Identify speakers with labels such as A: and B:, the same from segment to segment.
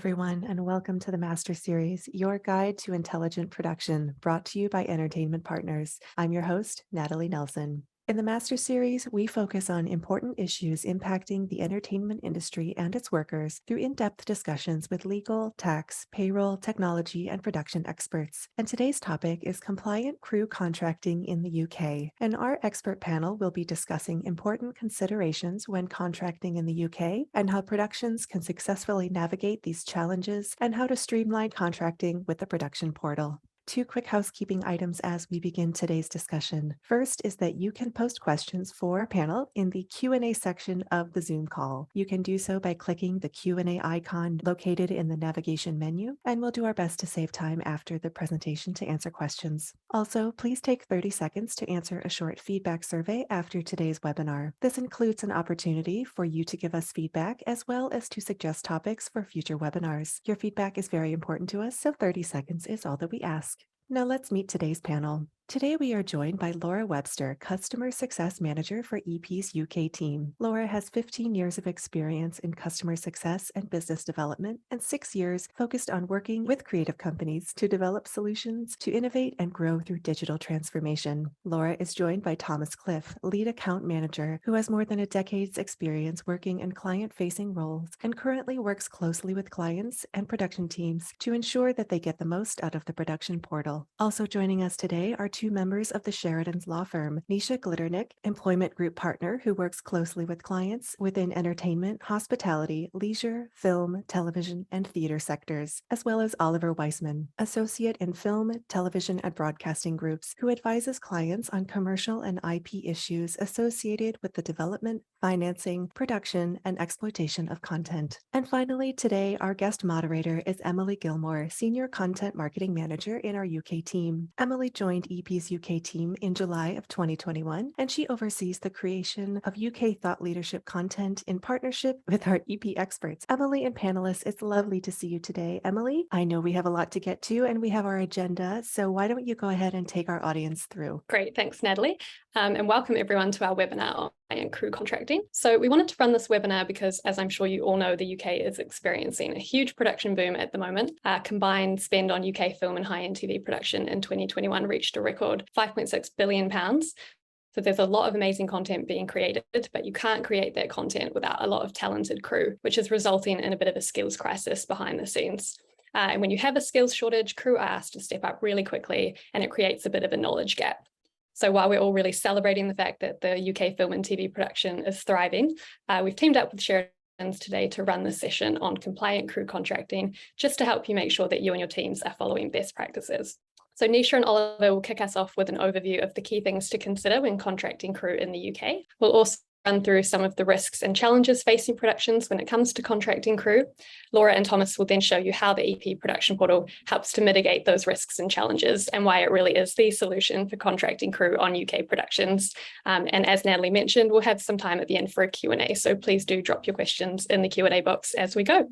A: everyone, and welcome to the Master Series, your guide to intelligent production, brought to you by Entertainment Partners. I'm your host, Natalie Nelson. In the Master Series, we focus on important issues impacting the entertainment industry and its workers through in-depth discussions with legal, tax, payroll, technology, and production experts. And today's topic is compliant crew contracting in the UK. And our expert panel will be discussing important considerations when contracting in the UK and how productions can successfully navigate these challenges and how to streamline contracting with the production portal. Two quick housekeeping items as we begin today's discussion. First is that you can post questions for our panel in the Q&A section of the Zoom call. You can do so by clicking the Q&A icon located in the navigation menu, and we'll do our best to save time after the presentation to answer questions. Also, please take 30 seconds to answer a short feedback survey after today's webinar. This includes an opportunity for you to give us feedback as well as to suggest topics for future webinars. Your feedback is very important to us, so 30 seconds is all that we ask. Now let's meet today's panel. Today we are joined by Laura Webster, Customer Success Manager for EP's UK team. Laura has 15 years of experience in customer success and business development, and 6 years focused on working with creative companies to develop solutions to innovate and grow through digital transformation. Laura is joined by Thomas Cliff, Lead Account Manager, who has more than a decade's experience working in client-facing roles and currently works closely with clients and production teams to ensure that they get the most out of the production portal. Also joining us today are two members of the Sheridans law firm, Neisha Glynternick, Employment Group Partner, who works closely with clients within entertainment, hospitality, leisure, film, television, and theater sectors, as well as Oliver Wiseman, Associate in Film, Television, and Broadcasting Groups, who advises clients on commercial and IP issues associated with the development, financing, production, and exploitation of content. And finally, today, our guest moderator is Emily Gilmore, Senior Content Marketing Manager in our UK team. Emily joined EP's UK team in July of 2021, and she oversees the creation of UK thought leadership content in partnership with our EP experts. Emily and panelists, it's lovely to see you today. Emily, I know we have a lot to get to and we have our agenda, so why don't you go ahead and take our audience through?
B: Great, thanks Natalie, and welcome everyone to our webinar on client crew contracting. So we wanted to run this webinar because, as I'm sure you all know, the UK is experiencing a huge production boom at the moment. Combined spend on UK film and high-end TV production in 2021 reached a record £5.6 billion. So there's a lot of amazing content being created, but you can't create that content without a lot of talented crew, which is resulting in a bit of a skills crisis behind the scenes. And when you have a skills shortage, crew are asked to step up really quickly, and it creates a bit of a knowledge gap. So while we're all really celebrating the fact that the UK film and TV production is thriving, we've teamed up with Sheridans today to run this session on compliant crew contracting, just to help you make sure that you and your teams are following best practices. So Neisha and Oliver will kick us off with an overview of the key things to consider when contracting crew in the UK. We'll also run through some of the risks and challenges facing productions when it comes to contracting crew. Laura and Thomas will then show you how the EP production portal helps to mitigate those risks and challenges and why it really is the solution for contracting crew on UK productions. And as Natalie mentioned, we'll have some time at the end for a Q&A, so please do drop your questions in the Q&A box as we go.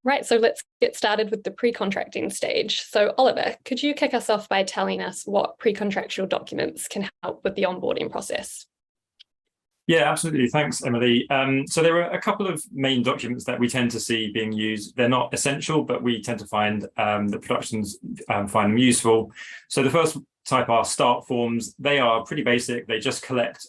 B: Right, so let's get started with the pre-contracting stage. So Oliver, could you kick us off by telling us what pre-contractual documents can help with the onboarding process?
C: Yeah, absolutely. Thanks, Emily. So there are a couple of main documents that we tend to see being used. They're not essential, but we tend to find that productions find them useful. So the first type are start forms. They are pretty basic. They just collect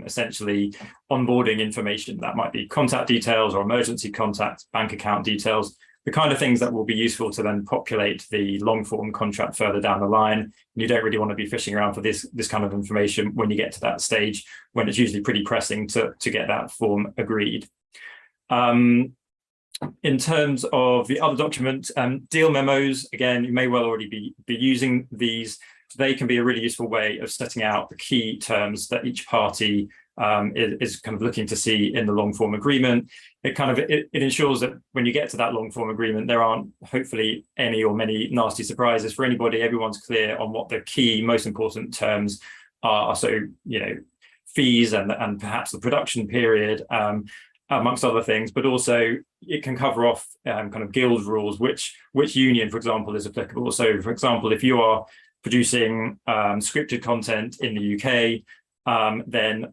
C: essentially onboarding information. That might be contact details or emergency contact, bank account details, the kind of things that will be useful to then populate the long form contract further down the line. You don't really want to be fishing around for this kind of information when you get to that stage, when it's usually pretty pressing to get that form agreed. In terms of the other document, deal memos, again, you may well already be using these. They can be a really useful way of setting out the key terms that each party is kind of looking to see in the long form agreement. It ensures that when you get to that long form agreement, there aren't hopefully any or many nasty surprises for anybody. Everyone's clear on what the key, most important terms are. So, fees and perhaps the production period, amongst other things, but also it can cover off kind of guild rules, which union, for example, is applicable. So, for example, if you are producing scripted content in the UK, then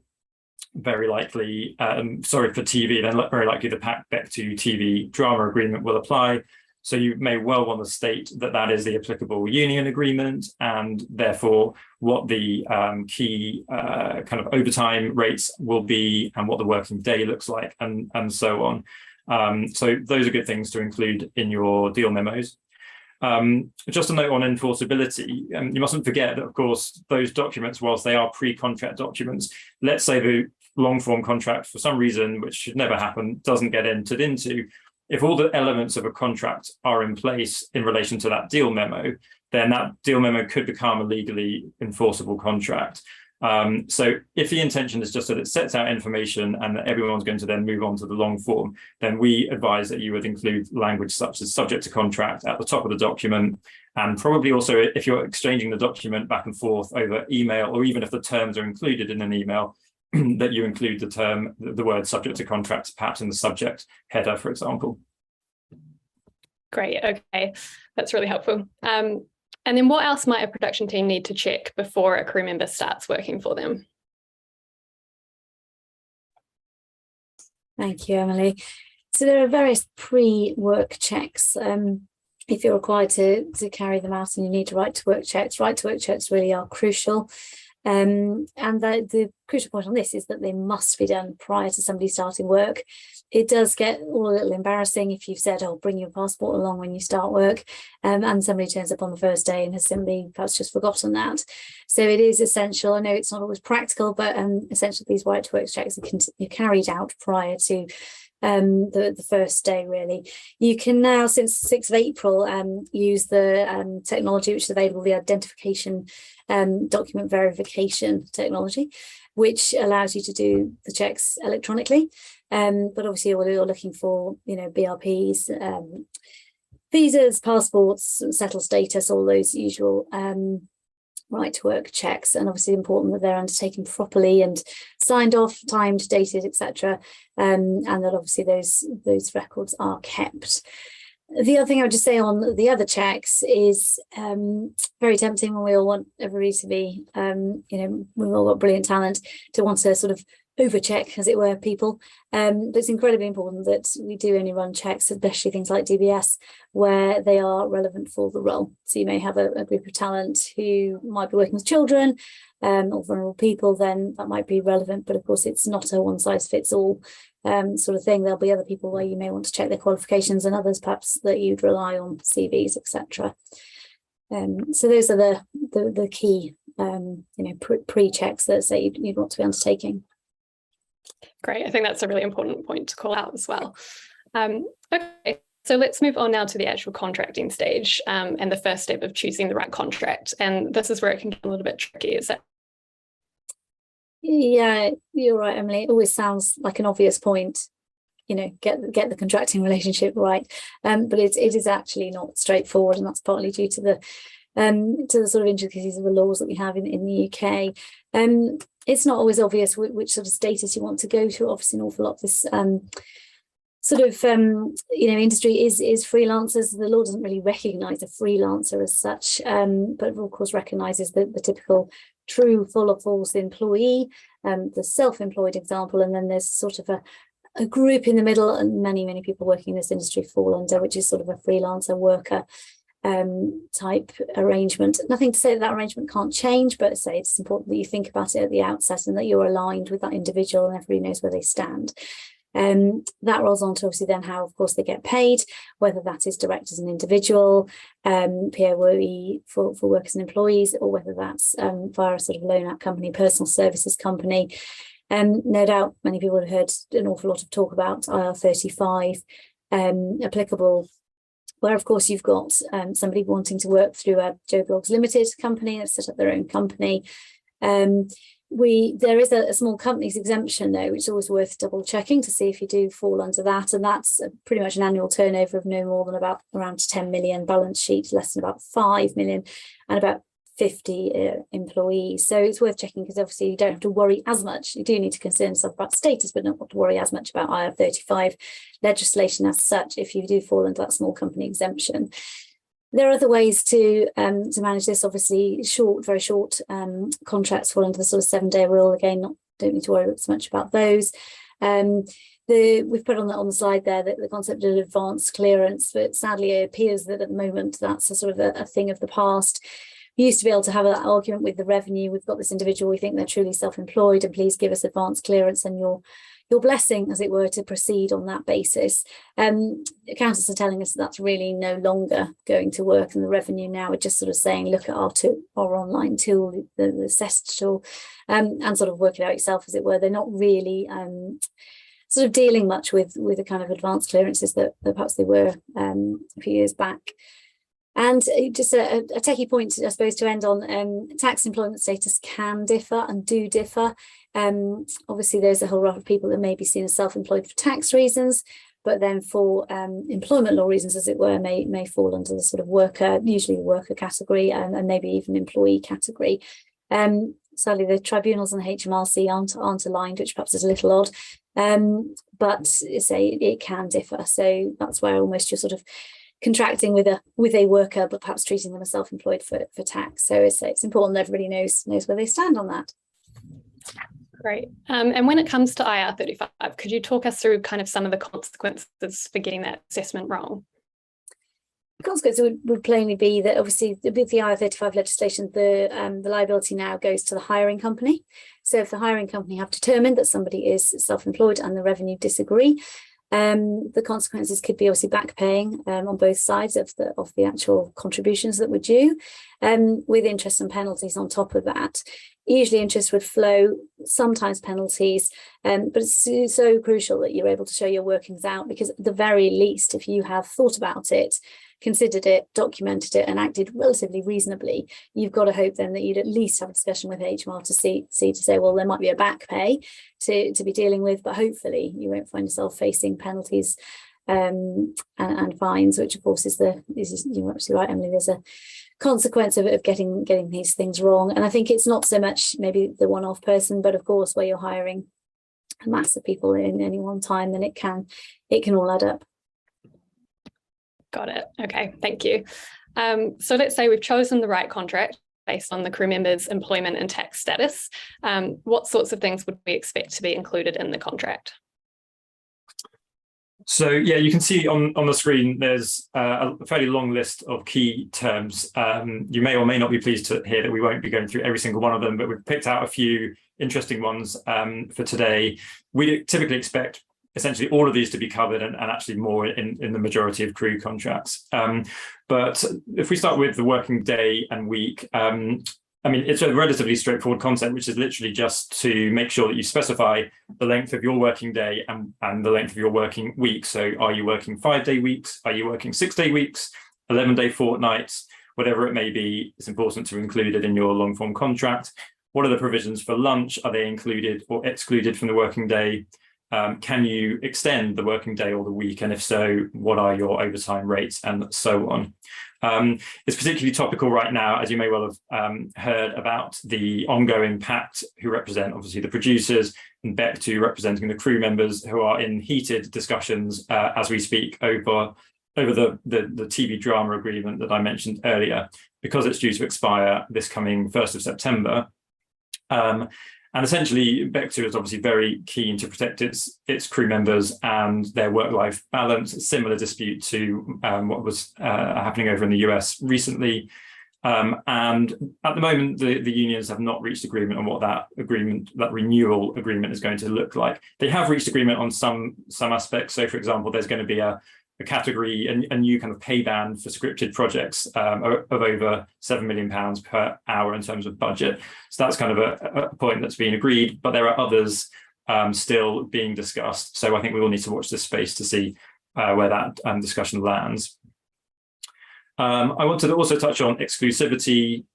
C: very likely, sorry, for TV, then very likely the Back to TV drama agreement will apply. So you may well want to state that that is the applicable union agreement, and therefore what the key kind of overtime rates will be and what the working day looks like, and so on. So those are good things to include in your deal memos. Just a note on enforceability, you mustn't forget that, of course, those documents, whilst they are pre-contract documents, let's say the long form contract, for some reason, which should never happen, doesn't get entered into. If all the elements of a contract are in place in relation to that deal memo, then that deal memo could become a legally enforceable contract. So if the intention is just that it sets out information and that everyone's going to then move on to the long form, then we advise that you would include language such as subject to contract at the top of the document. And probably also, if you're exchanging the document back and forth over email, or even if the terms are included in an email, that you include the word subject to contract, perhaps in the subject header, for example.
B: Great, okay, that's really helpful. And then what else might a production team need to check before a crew member starts working for them?
D: Thank you, Emily. So there are various pre-work checks. If you're required to carry them out and you need right to work checks really are crucial. And the crucial point on this is that they must be done prior to somebody starting work. It does get all a little embarrassing if you've said, oh, bring your passport along when you start work, and somebody turns up on the first day and has simply perhaps just forgotten that. So it is essential. I know it's not always practical, but essentially these right to work checks are carried out prior to the first day, really. You can now, since the 6th of April, use the technology which is available, the identification document verification technology, which allows you to do the checks electronically. But obviously you're looking for, BRPs, visas, passports, settled status, all those usual right to work checks, and obviously important that they're undertaken properly and signed off, timed, dated, etc., and that obviously those records are kept. The other thing I would just say on the other checks is very tempting when we all want everybody to be, we've all got brilliant talent, to want to sort of overcheck, as it were, people. But it's incredibly important that we do only run checks, especially things like DBS, where they are relevant for the role. So you may have a group of talent who might be working with children or vulnerable people, then that might be relevant. But of course, it's not a one-size-fits-all sort of thing. There'll be other people where you may want to check their qualifications, and others perhaps that you'd rely on CVs, etc. So those are the key pre-checks that say you'd want to be undertaking.
B: Great, I think that's a really important point to call out as well. Okay, so let's move on now to the actual contracting stage, and the first step of choosing the right contract. And this is where it can get a little bit tricky, is that?
D: Yeah, you're right, Emily. It always sounds like an obvious point, get the contracting relationship right, but it is actually not straightforward, and that's partly due to the sort of intricacies of the laws that we have in the UK. It's not always obvious which sort of status you want to go to. Obviously, an awful lot of this industry is freelancers. The law doesn't really recognise a freelancer as such, but of course recognises the typical true, full or false employee, the self-employed example, and then there's sort of a group in the middle, and many people working in this industry fall under, which is sort of a freelancer worker type arrangement. Nothing to say that arrangement can't change, but say it's important that you think about it at the outset and that you're aligned with that individual and everybody knows where they stand. That rolls on to obviously then how, of course, they get paid, whether that is direct as an individual, PAYE for workers and employees, or whether that's via a sort of loan out company, personal services company. No doubt many people have heard an awful lot of talk about IR35 applicable, where of course you've got somebody wanting to work through a Joe Bloggs Limited company and set up their own company. There is a small companies exemption though, which is always worth double checking to see if you do fall under that, and that's pretty much an annual turnover of no more than about around 10 million, balance sheet less than about 5 million, and about 50 employees. So it's worth checking, because obviously you don't have to worry as much. You do need to concern yourself about status, but not to worry as much about IR35 legislation as such if you do fall into that small company exemption. There are other ways to manage this. Obviously, very short contracts fall under the sort of 7-day rule. Again, don't need to worry so much about those. We've put on the slide there that the concept of advanced clearance, but sadly it appears that at the moment that's a sort of a thing of the past. We used to be able to have that argument with the revenue. We've got this individual, we think they're truly self-employed, and please give us advanced clearance and your blessing, as it were, to proceed on that basis. Accountants are telling us that's really no longer going to work, and the revenue now are just sort of saying, look at our online tool, the CEST tool, and sort of work it out yourself, as it were. They're not really sort of dealing much with the kind of advanced clearances that perhaps they were a few years back. And just a techie point, I suppose, to end on, tax employment status can differ and do differ. Obviously, there's a whole lot of people that may be seen as self-employed for tax reasons, but then for employment law reasons, as it were, may fall under the sort of worker, usually the worker category, and maybe even employee category. Sadly, the tribunals and the HMRC aren't aligned, which perhaps is a little odd, but it can differ. So that's where almost you're sort of contracting with a worker, but perhaps treating them as self-employed for tax. So it's important that everybody knows where they stand on that.
B: Great. And when it comes to IR35, could you talk us through kind of some of the consequences for getting that assessment wrong?
D: The consequence would plainly be that, obviously, with the IR35 legislation, the liability now goes to the hiring company. So if the hiring company have determined that somebody is self-employed and the revenue disagree, the consequences could be obviously back paying on both sides of the actual contributions that were due, with interest and penalties on top of that. Usually interest would flow, sometimes penalties, but it's so crucial that you're able to show your workings out, because at the very least, if you have thought about it, considered it, documented it, and acted relatively reasonably, you've got to hope then that you'd at least have a discussion with HMR to say, well, there might be a back pay to be dealing with, but hopefully you won't find yourself facing penalties and fines, which of course is you're absolutely right, Emily, there's a consequence of getting these things wrong. And I think it's not so much maybe the one-off person, but of course where you're hiring a mass of people in any one time, then it can all add up.
B: Got it. Okay, thank you. So let's say we've chosen the right contract based on the crew member's employment and tax status. What sorts of things would we expect to be included in the contract?
C: So yeah, you can see on the screen, there's a fairly long list of key terms. You may or may not be pleased to hear that we won't be going through every single one of them, but we've picked out a few interesting ones for today. We typically expect essentially all of these to be covered, and actually more in the majority of crew contracts. But if we start with the working day and week, I mean, it's a relatively straightforward concept, which is literally just to make sure that you specify the length of your working day and the length of your working week. So are you working 5-day weeks? Are you working 6-day weeks, 11-day fortnights, whatever it may be? It's important to include it in your long form contract. What are the provisions for lunch? Are they included or excluded from the working day? Can you extend the working day or the week? And if so, what are your overtime rates and so on? It's particularly topical right now, as you may well have heard about the ongoing PACT, who represent obviously the producers, and BECT, representing the crew members, who are in heated discussions as we speak over the TV drama agreement that I mentioned earlier, because it's due to expire this coming 1st of September. And essentially, Webster is obviously very keen to protect its crew members and their work-life balance. A similar dispute to what was happening over in the US recently. And at the moment, the unions have not reached agreement on what that renewal agreement is going to look like. They have reached agreement on some aspects. So, for example, there's going to be a category, a new kind of pay band for scripted projects of over £7 million per hour in terms of budget. So that's kind of a point that's been agreed, but there are others still being discussed. So I think we will need to watch this space to see where that discussion lands. I wanted to also touch on exclusivity.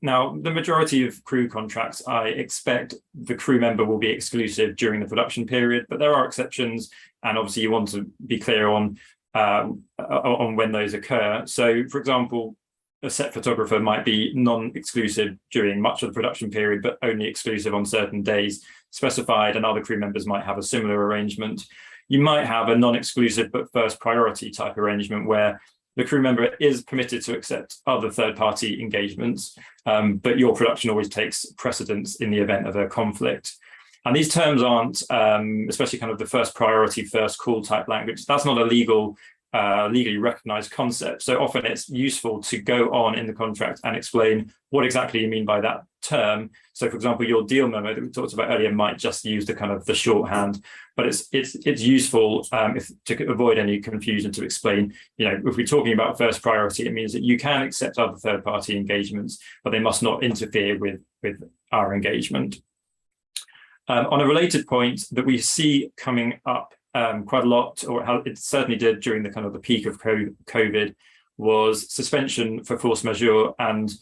C: Now, the majority of crew contracts, I expect the crew member will be exclusive during the production period, but there are exceptions, and obviously you want to be clear on when those occur. So, for example, a set photographer might be non-exclusive during much of the production period, but only exclusive on certain days specified, and other crew members might have a similar arrangement. You might have a non-exclusive but first priority type arrangement where the crew member is permitted to accept other third-party engagements, but your production always takes precedence in the event of a conflict. And these terms aren't, especially kind of the first priority, first call type language, that's not a legally recognized concept. So often it's useful to go on in the contract and explain what exactly you mean by that term. So for example, your deal memo that we talked about earlier might just use the kind of the shorthand, but it's useful to avoid any confusion to explain, if we're talking about first priority, it means that you can accept other third-party engagements, but they must not interfere with our engagement. On a related point that we see coming up quite a lot, or how it certainly did during the kind of the peak of COVID, was suspension for force majeure, and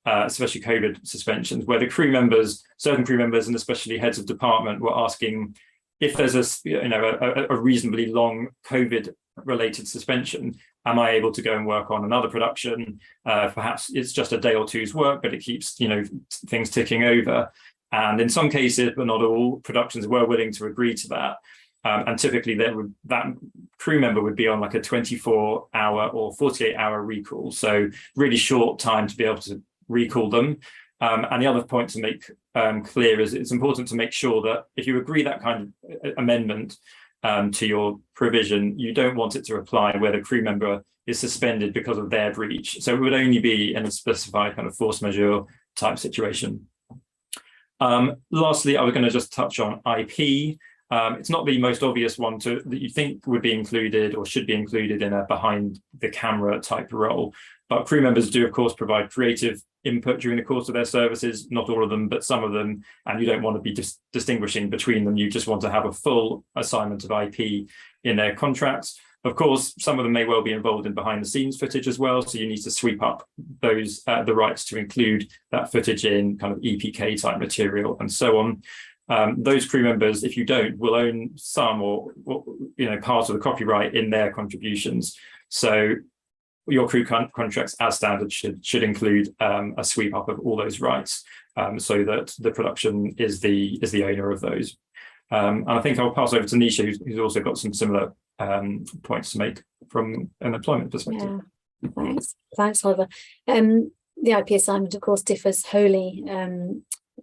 C: especially COVID suspensions, where the certain crew members, and especially heads of department, were asking if there's a reasonably long COVID-related suspension, am I able to go and work on another production? Perhaps it's just a day or two's work, but it keeps things ticking over. And in some cases, but not all, productions were willing to agree to that. And typically that crew member would be on like a 24-hour or 48-hour recall. So really short time to be able to recall them. And the other point to make clear is it's important to make sure that if you agree that kind of amendment to your provision, you don't want it to apply where the crew member is suspended because of their breach. So it would only be in a specified kind of force majeure type situation. Lastly, I was going to just touch on IP. It's not the most obvious one that you think would be included or should be included in a behind the camera type role, but crew members do of course provide creative input during the course of their services, not all of them, but some of them, and you don't want to be distinguishing between them. You just want to have a full assignment of IP in their contracts. Of course, some of them may well be involved in behind the scenes footage as well, so you need to sweep up those the rights to include that footage in kind of EPK type material and so on. Those crew members, if you don't, will own some or part of the copyright in their contributions. So your crew contracts as standard should include a sweep up of all those rights, so that the production is the owner of those. And I think I'll pass over to Neisha, who's also got some similar points to make from an employment perspective.
D: Yeah, thanks, Oliver. The IP assignment, of course, differs wholly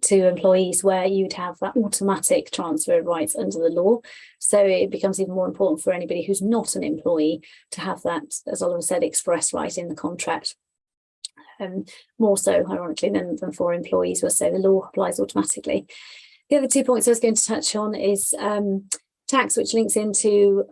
D: to employees, where you'd have that automatic transfer of rights under the law. So it becomes even more important for anybody who's not an employee to have that, as Oliver said, express right in the contract. More so, ironically, than for employees, where so the law applies automatically. The other 2 points I was going to touch on is tax, which links into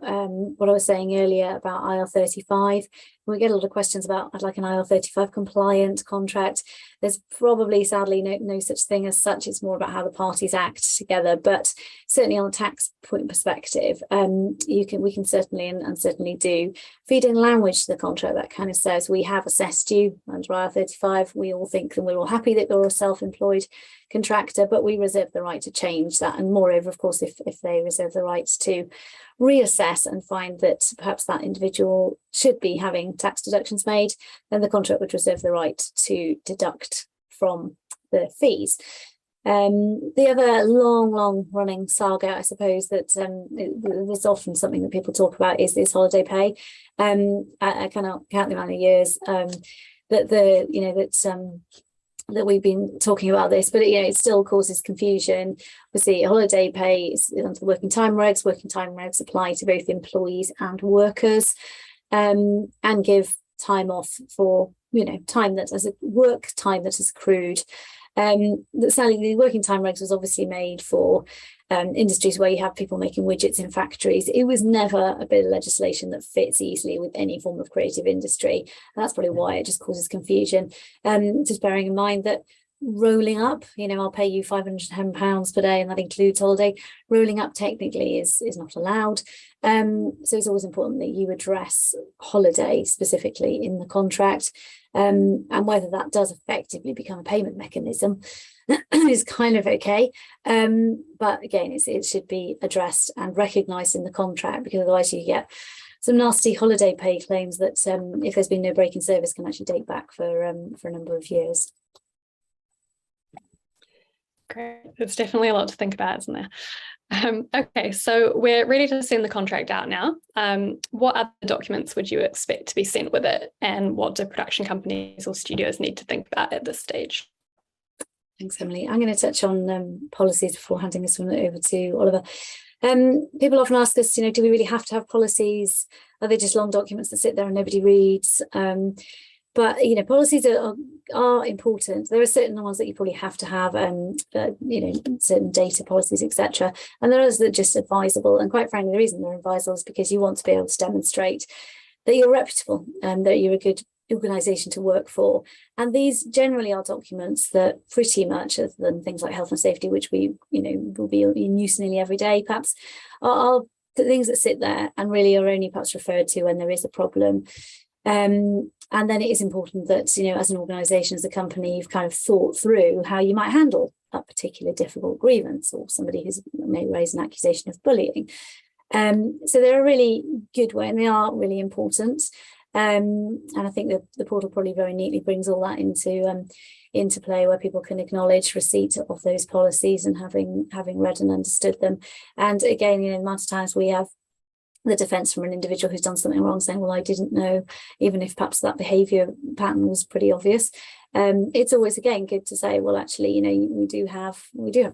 D: what I was saying earlier about IR35. We get a lot of questions about, I'd like an IR35 compliant contract. There's probably, sadly, no such thing as such. It's more about how the parties act together. But certainly on a tax point perspective, we can certainly and certainly do feed in language to the contract that kind of says we have assessed you under IR35. We all think and we're all happy that you're a self-employed contractor, but we reserve the right to change that. And moreover, of course, if they reserve the right to reassess and find that perhaps that individual should be having tax deductions made, then the contract would reserve the right to deduct from the fees. The other long running saga, I suppose, that there's often something that people talk about is holiday pay. I cannot count the amount of years that we've been talking about this, but it still causes confusion. Obviously, holiday pay is under the working time regs. Working time regs apply to both employees and workers, and give time off for time that as work time that is accrued. Sadly, the working time regs was obviously made for industries where you have people making widgets in factories. It was never a bit of legislation that fits easily with any form of creative industry. And that's probably why it just causes confusion. Just bearing in mind that rolling up, I'll pay you £510 per day, and that includes holiday. Rolling up technically is not allowed. So it's always important that you address holiday specifically in the contract, and whether that does effectively become a payment mechanism is kind of okay. But again, it should be addressed and recognised in the contract, because otherwise you get some nasty holiday pay claims that, if there's been no break in service, can actually date back for a number of years.
B: Great. There's definitely a lot to think about, isn't there? Okay, so we're ready to send the contract out now. What other documents would you expect to be sent with it? And what do production companies or studios need to think about at this stage?
D: Thanks, Emily. I'm going to touch on policies before handing this one over to Oliver. People often ask us, do we really have to have policies? Are they just long documents that sit there and nobody reads? But policies are important. There are certain ones that you probably have to have, certain data policies, etc. And there are others that are just advisable. And quite frankly, the reason they're advisable is because you want to be able to demonstrate that you're reputable and that you're a good organisation to work for. And these generally are documents that pretty much, other than things like health and safety, which we will be in use nearly every day, perhaps, are the things that sit there and really are only perhaps referred to when there is a problem. And then it is important that, as an organisation, as a company, you've kind of thought through how you might handle a particular difficult grievance or somebody who's may raise an accusation of bullying. So they're a really good way and they are really important. And I think that the portal probably very neatly brings all that into play, where people can acknowledge receipt of those policies and having read and understood them. And again, the amount of times we have the defence from an individual who's done something wrong saying, well, I didn't know, even if perhaps that behaviour pattern was pretty obvious. It's always, again, good to say, well, actually, we do have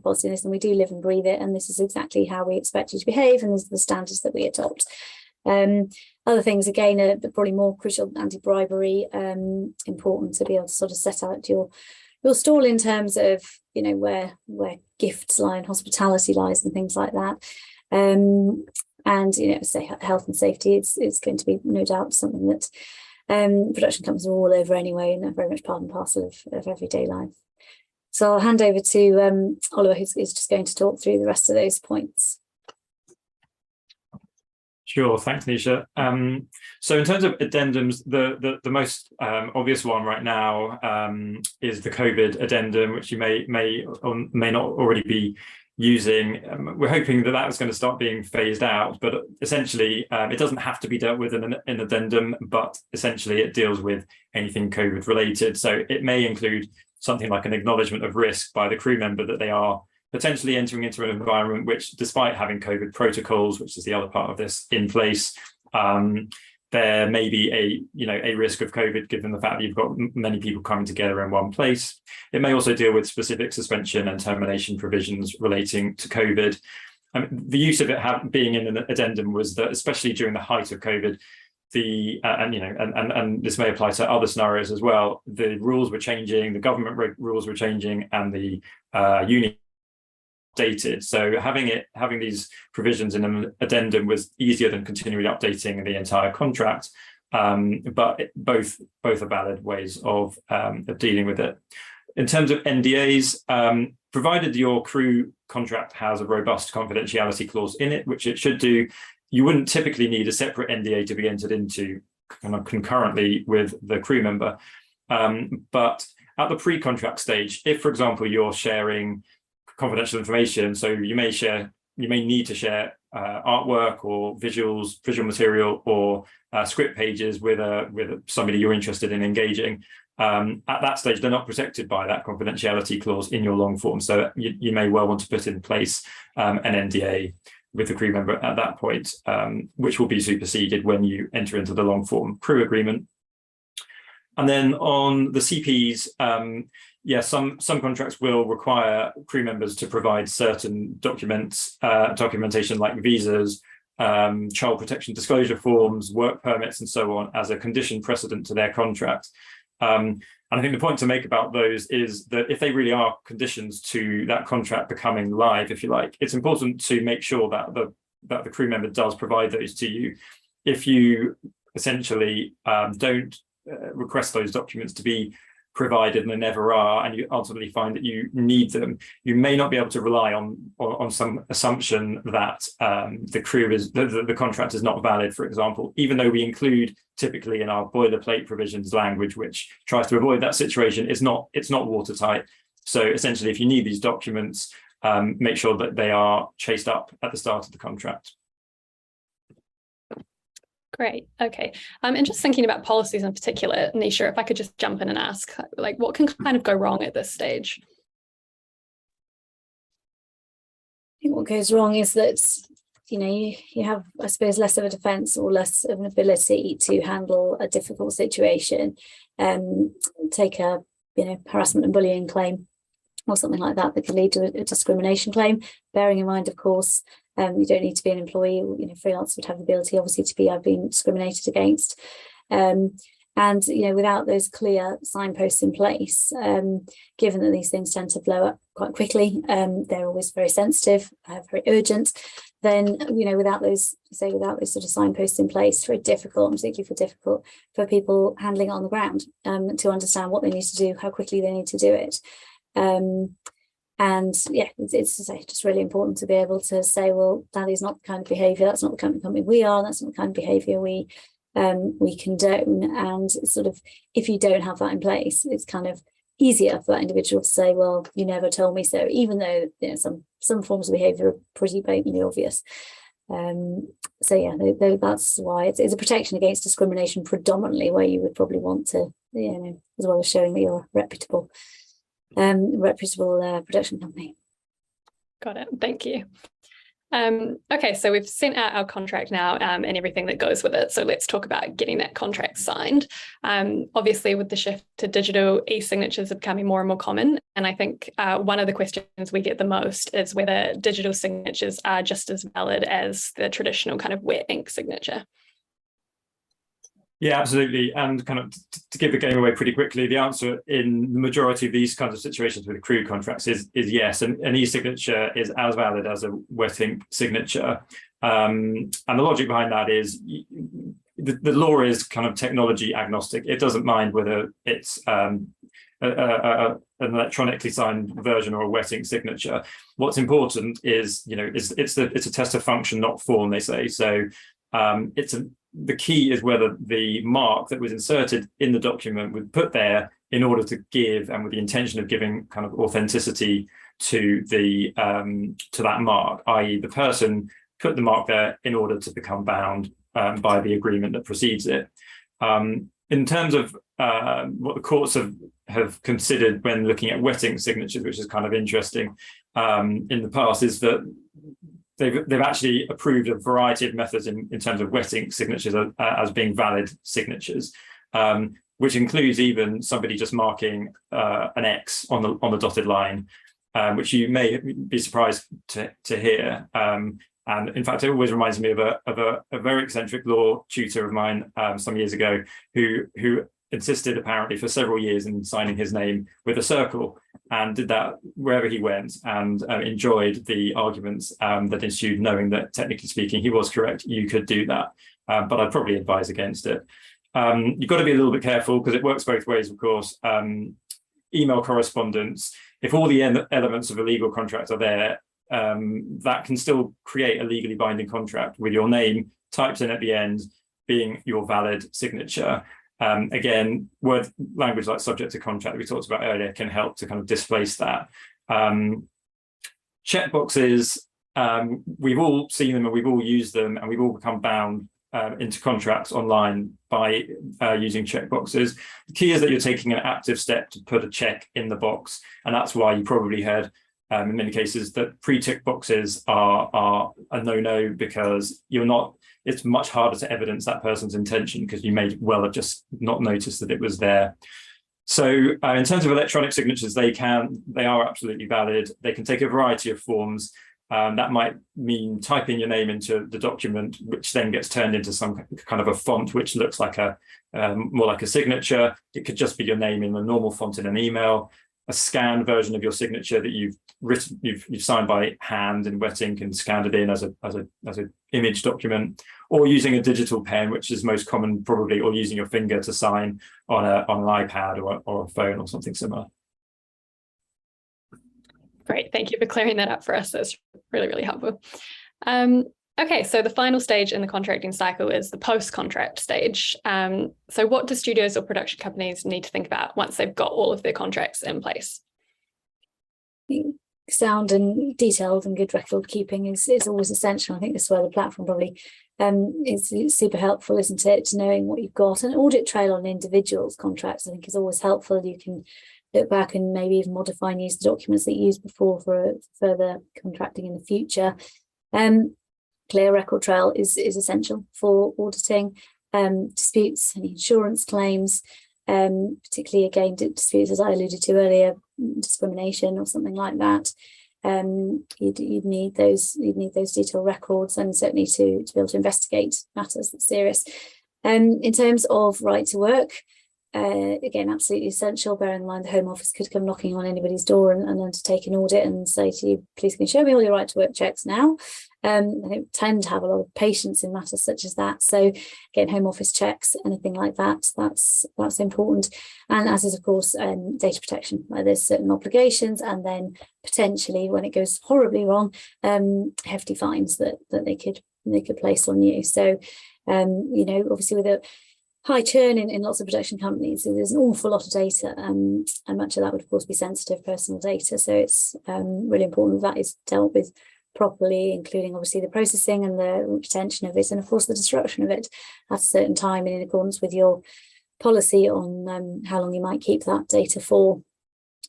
D: policy in this and we do live and breathe it, and this is exactly how we expect you to behave, and these are the standards that we adopt. Other things, again, are probably more crucial: anti-bribery, important to be able to sort of set out your stall in terms of, where gifts lie and hospitality lies and things like that. And, say health and safety, it's going to be no doubt something that production companies are all over anyway, and they're very much part and parcel of everyday life. So I'll hand over to Oliver, who's just going to talk through the rest of those points.
C: Sure, thanks, Neisha. So in terms of addendums, the most obvious one right now is the COVID addendum, which you may or may not already be using. We're hoping that is going to start being phased out, but essentially it doesn't have to be dealt with in an addendum, but essentially it deals with anything COVID related. So it may include something like an acknowledgement of risk by the crew member that they are potentially entering into an environment which, despite having COVID protocols, which is the other part of this, in place, there may be a risk of COVID given the fact that you've got many people coming together in one place. It may also deal with specific suspension and termination provisions relating to COVID. The use of it being in an addendum was that, especially during the height of COVID, and this may apply to other scenarios as well, the rules were changing, the government rules were changing, and the union updated. So having these provisions in an addendum was easier than continually updating the entire contract. But both are valid ways of dealing with it. In terms of NDAs, provided your crew contract has a robust confidentiality clause in it, which it should do, you wouldn't typically need a separate NDA to be entered into kind of concurrently with the crew member. But at the pre-contract stage, if, for example, you're sharing confidential information, so you may need to share artwork or visual material or script pages with somebody you're interested in engaging. At that stage, they're not protected by that confidentiality clause in your long form. So you may well want to put in place an NDA with the crew member at that point, which will be superseded when you enter into the long form crew agreement. And then on the CPs, some contracts will require crew members to provide certain documentation like visas, child protection disclosure forms, work permits, and so on as a condition precedent to their contract. And I think the point to make about those is that if they really are conditions to that contract becoming live, if you like, it's important to make sure that the crew member does provide those to you. If you essentially don't request those documents to be provided and they never are, and you ultimately find that you need them, you may not be able to rely on some assumption that the contract is not valid, for example, even though we include typically in our boilerplate provisions language which tries to avoid that situation. It's not watertight. So essentially, if you need these documents, make sure that they are chased up at the start of the contract.
B: Great. Okay. And just thinking about policies in particular, Neisha, if I could just jump in and ask, like, what can kind of go wrong at this stage?
D: what goes wrong is that, you have, I suppose, less of a defence or less of an ability to handle a difficult situation. Take a, harassment and bullying claim or something like that could lead to a discrimination claim, bearing in mind, of course, you don't need to be an employee. Freelance would have the ability, obviously, to be, I've been discriminated against. And, without those clear signposts in place, given that these things tend to blow up quite quickly, they're always very sensitive, very urgent, then, without those sort of signposts in place, it's very difficult, and particularly difficult for people handling it on the ground, to understand what they need to do, how quickly they need to do it. And yeah, it's just really important to be able to say, well, that is not the kind of behaviour, that's not the kind of company we are, that's not the kind of behaviour we condone. And sort of, if you don't have that in place, it's kind of easier for that individual to say, well, you never told me so, even though some forms of behaviour are pretty blatantly obvious. So yeah, that's why it's a protection against discrimination predominantly, where you would probably want to, as well as showing that you're a reputable production company.
B: Got it. Thank you. Okay, so we've sent out our contract now, and everything that goes with it. So let's talk about getting that contract signed. Obviously, with the shift to digital, e-signatures are becoming more and more common. And I think one of the questions we get the most is whether digital signatures are just as valid as the traditional kind of wet ink signature.
C: Yeah, absolutely. And kind of to give the game away pretty quickly, the answer in the majority of these kinds of situations with crew contracts is yes. And an e-signature is as valid as a wet ink signature. And the logic behind that is the law is kind of technology agnostic. It doesn't mind whether it's an electronically signed version or a wet ink signature. What's important is, it's a test of function, not form, they say. So the key is whether the mark that was inserted in the document was put there in order to give, and with the intention of giving kind of authenticity to the to that mark, i.e. the person put the mark there in order to become bound by the agreement that precedes it. In terms of what the courts have considered when looking at wet ink signatures, which is kind of interesting in the past, is that they've actually approved a variety of methods in terms of wet ink signatures as being valid signatures, which includes even somebody just marking an X on the dotted line, which you may be surprised to hear. And in fact, it always reminds me of a very eccentric law tutor of mine some years ago who insisted apparently for several years in signing his name with a circle, and did that wherever he went, and enjoyed the arguments that ensued, knowing that technically speaking he was correct, you could do that, but I'd probably advise against it. You've got to be a little bit careful because it works both ways, of course. Email correspondence, if all the elements of a legal contract are there, that can still create a legally binding contract with your name typed in at the end being your valid signature. Again, word language like subject to contract that we talked about earlier can help to kind of displace that. Checkboxes, we've all seen them and we've all used them, and we've all become bound into contracts online by using checkboxes. The key is that you're taking an active step to put a check in the box, and that's why you probably heard in many cases that pre-tick boxes are a no-no, because it's much harder to evidence that person's intention because you may well have just not noticed that it was there. So in terms of electronic signatures, they are absolutely valid. They can take a variety of forms. That might mean typing your name into the document, which then gets turned into some kind of a font which looks like more like a signature. It could just be your name in the normal font in an email. A scanned version of your signature that you've signed by hand in wet ink and scanned it in as a image document, or using a digital pen, which is most common probably, or using your finger to sign on an iPad or a phone or something similar.
B: Great, thank you for clearing that up for us. That's really, really helpful. Okay, so the final stage in the contracting cycle is the post-contract stage. So what do studios or production companies need to think about once they've got all of their contracts in place?
D: Sound and detailed and good record keeping is always essential. I think this is where the platform probably is super helpful, isn't it? To knowing what you've got. An audit trail on individuals' contracts, I think, is always helpful. You can look back and maybe even modify and use the documents that you used before for further contracting in the future. Clear record trail is essential for auditing. Disputes and insurance claims, particularly again disputes, as I alluded to earlier, discrimination or something like that. You'd need those detailed records, and certainly to be able to investigate matters that's serious. In terms of right to work, again, absolutely essential, bearing in mind the Home Office could come knocking on anybody's door and undertake an audit and say to you, please can you show me all your right to work checks now. I don't tend to have a lot of patience in matters such as that. So again, Home Office checks, anything like that, that's important. And as is, of course, data protection, where there's certain obligations, and then potentially when it goes horribly wrong, hefty fines that they could place on you. So, obviously with a high churn in lots of production companies, so there's an awful lot of data, and much of that would of course be sensitive personal data. So it's really important that is dealt with properly, including obviously the processing and the retention of it, and of course the destruction of it at a certain time, and in accordance with your policy on how long you might keep that data for,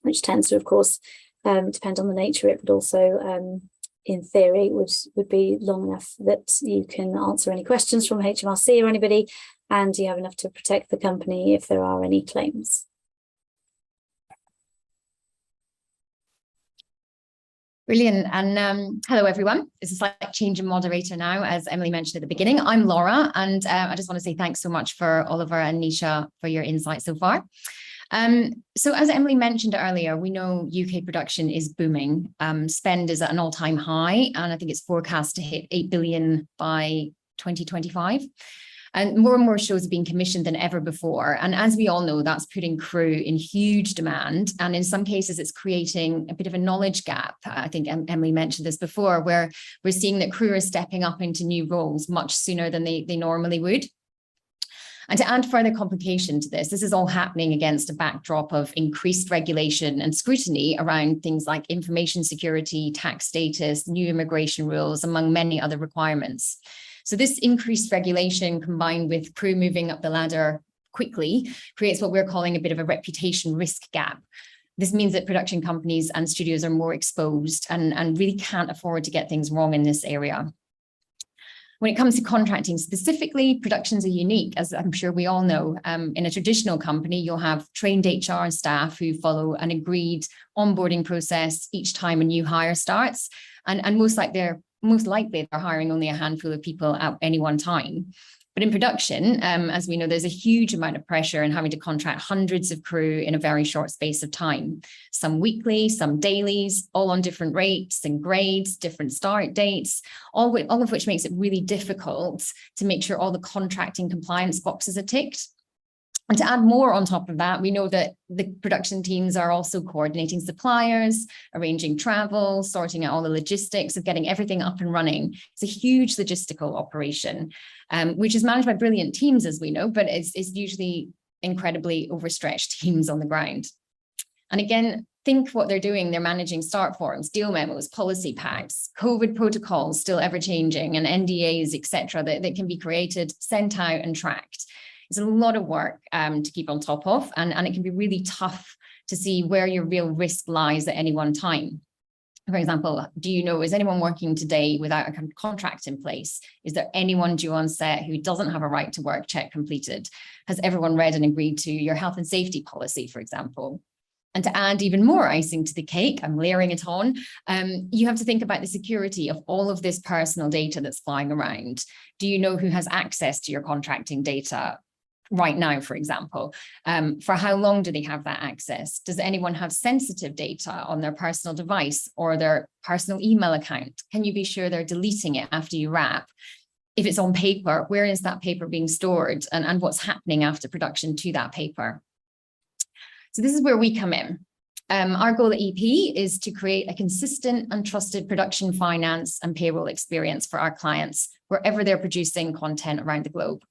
D: which tends to of course depend on the nature of it, but also in theory would be long enough that you can answer any questions from HMRC or anybody, and you have enough to protect the company if there are any claims.
E: Brilliant. And hello, everyone. It's a slight change in moderator now, as Emily mentioned at the beginning. I'm Laura, and I just want to say thanks so much for Oliver and Neisha for your insights so far. So as Emily mentioned earlier, we know UK production is booming. Spend is at an all-time high, and I think it's forecast to hit 8 billion by 2025. And more shows are being commissioned than ever before. And as we all know, that's putting crew in huge demand. And in some cases, it's creating a bit of a knowledge gap. I think Emily mentioned this before, where we're seeing that crew are stepping up into new roles much sooner than they normally would. And to add further complication to this is all happening against a backdrop of increased regulation and scrutiny around things like information security, tax status, new immigration rules, among many other requirements. So this increased regulation, combined with crew moving up the ladder quickly, creates what we're calling a bit of a reputation risk gap. This means that production companies and studios are more exposed and really can't afford to get things wrong in this area. When it comes to contracting specifically, productions are unique, as I'm sure we all know. In a traditional company, you'll have trained HR staff who follow an agreed onboarding process each time a new hire starts, and most likely they're hiring only a handful of people at any one time. But in production, as we know, there's a huge amount of pressure in having to contract hundreds of crew in a very short space of time. Some weekly, some dailies, all on different rates and grades, different start dates, all of which makes it really difficult to make sure all the contracting compliance boxes are ticked. And to add more on top of that, we know that the production teams are also coordinating suppliers, arranging travel, sorting out all the logistics of getting everything up and running. It's a huge logistical operation, which is managed by brilliant teams, as we know, but it's usually incredibly overstretched teams on the ground. And again, think what they're doing. They're managing start forms, deal memos, policy packs, COVID protocols still ever changing, and NDAs, etc., that can be created, sent out and tracked. It's a lot of work to keep on top of, and it can be really tough to see where your real risk lies at any one time. For example, do you know, is anyone working today without a contract in place? Is there anyone due on set who doesn't have a right to work check completed? Has everyone read and agreed to your health and safety policy, for example? And to add even more icing to the cake, I'm layering it on, you have to think about the security of all of this personal data that's flying around. Do you know who has access to your contracting data right now, for example? For how long do they have that access? Does anyone have sensitive data on their personal device or their personal email account? Can you be sure they're deleting it after you wrap? If it's on paper, where is that paper being stored, and what's happening after production to that paper? So this is where we come in. Our goal at EP is to create a consistent and trusted production finance and payroll experience for our clients, wherever they're producing content around the globe.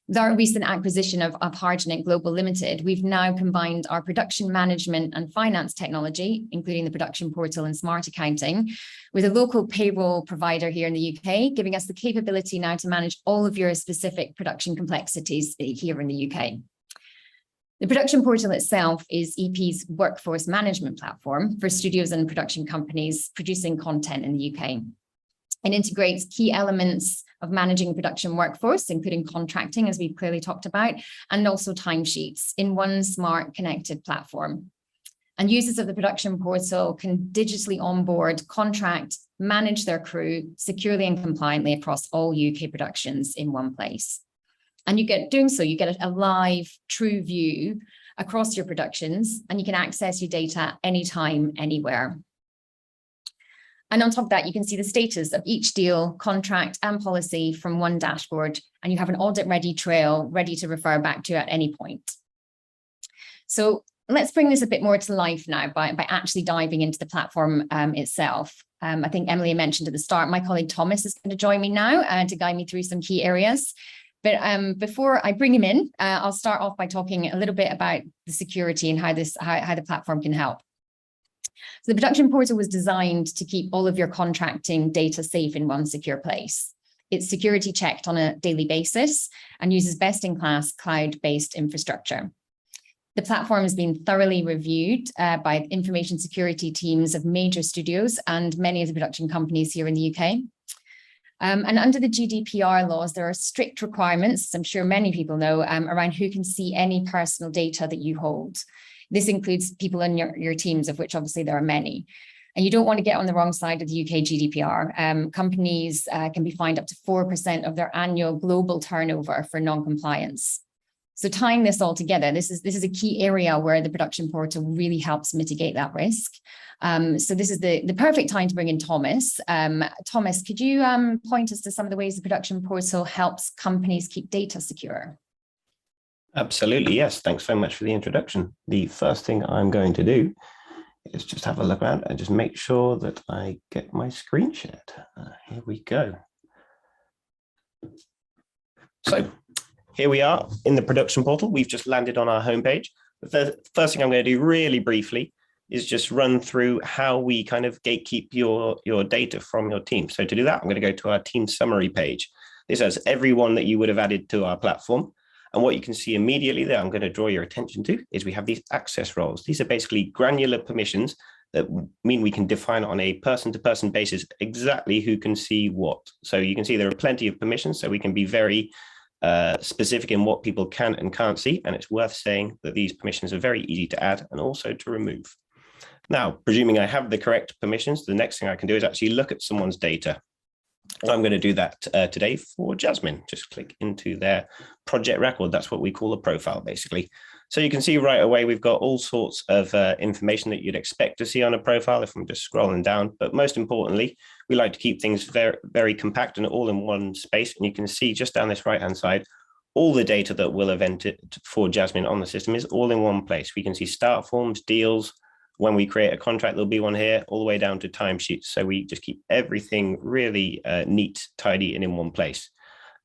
E: With our recent acquisition of Hargenet Global Limited, we've now combined our production management and finance technology, including the production portal and smart accounting, with a local payroll provider here in the UK, giving us the capability now to manage all of your specific production complexities here in the UK. The production portal itself is EP's workforce management platform for studios and production companies producing content in the UK. It integrates key elements of managing production workforce, including contracting, as we've clearly talked about, and also timesheets in one smart connected platform. And users of the production portal can digitally onboard, contract, manage their crew securely and compliantly across all UK productions in one place. And you get a live, true view across your productions, and you can access your data anytime, anywhere. And on top of that, you can see the status of each deal, contract, and policy from one dashboard, and you have an audit-ready trail ready to refer back to at any point. So let's bring this a bit more to life now by actually diving into the platform itself. I think Emily mentioned at the start, my colleague Thomas is going to join me now to guide me through some key areas. But before I bring him in, I'll start off by talking a little bit about the security and how the platform can help. So the production portal was designed to keep all of your contracting data safe in one secure place. It's security checked on a daily basis and uses best-in-class cloud-based infrastructure. The platform has been thoroughly reviewed by information security teams of major studios and many of the production companies here in the UK. And under the GDPR laws, there are strict requirements, I'm sure many people know, around who can see any personal data that you hold. This includes people in your teams, of which obviously there are many. And you don't want to get on the wrong side of the UK GDPR. Companies can be fined up to 4% of their annual global turnover for non-compliance. So tying this all together, this is a key area where the production portal really helps mitigate that risk. So this is the perfect time to bring in Thomas. Thomas, could you point us to some of the ways the production portal helps companies keep data secure?
F: Absolutely, yes. Thanks so much for the introduction. The first thing I'm going to do is just have a look around and just make sure that I get my screen shared. Here we go. So here we are in the production portal. We've just landed on our homepage. The first thing I'm going to do really briefly is just run through how we kind of gatekeep your data from your team. So to do that, I'm going to go to our team summary page. This has everyone that you would have added to our platform. And what you can see immediately there, I'm going to draw your attention to, is we have these access roles. These are basically granular permissions that mean we can define on a person-to-person basis exactly who can see what. So you can see there are plenty of permissions, so we can be very specific in what people can and can't see. And it's worth saying that these permissions are very easy to add and also to remove. Now, presuming I have the correct permissions, the next thing I can do is actually look at someone's data. I'm going to do that today for Jasmine. Just click into their project record. That's what we call a profile, basically. So you can see right away, we've got all sorts of information that you'd expect to see on a profile if I'm just scrolling down. But most importantly, we like to keep things very, very compact and all in one space. And you can see just down this right-hand side, all the data that will have entered for Jasmine on the system is all in one place. We can see start forms, deals. When we create a contract, there'll be one here all the way down to timesheets. So we just keep everything really neat, tidy, and in one place.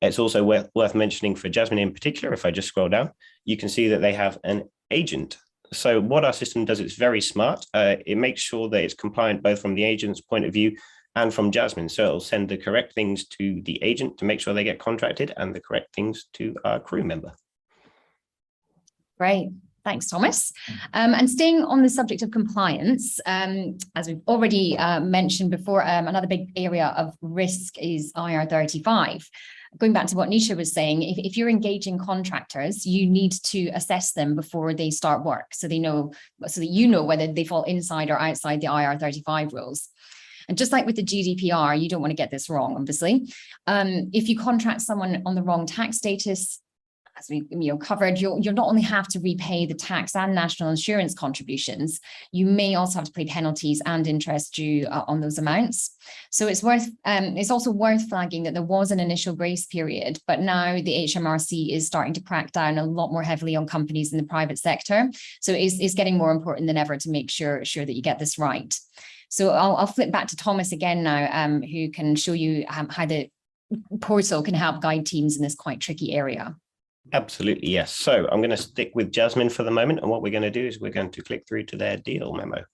F: It's also worth mentioning for Jasmine in particular, if I just scroll down, you can see that they have an agent. So what our system does, it's very smart. It makes sure that it's compliant both from the agent's point of view and from Jasmine. So it'll send the correct things to the agent to make sure they get contracted and the correct things to our crew member.
E: Great. Thanks, Thomas. And staying on the subject of compliance, as we've already mentioned before, another big area of risk is IR35. Going back to what Neisha was saying, if you're engaging contractors, you need to assess them before they start work, so that you know whether they fall inside or outside the IR35 rules. And just like with the GDPR, you don't want to get this wrong, obviously. If you contract someone on the wrong tax status, as we covered, you'll not only have to repay the tax and national insurance contributions, you may also have to pay penalties and interest due on those amounts. So it's also worth flagging that there was an initial grace period, but now the HMRC is starting to crack down a lot more heavily on companies in the private sector. So it's getting more important than ever to make sure that you get this right. So I'll flip back to Thomas again now, who can show you how the portal can help guide teams in this quite tricky area.
F: Absolutely, yes. So I'm going to stick with Jasmine for the moment. And what we're going to do is we're going to click through to their deal memo.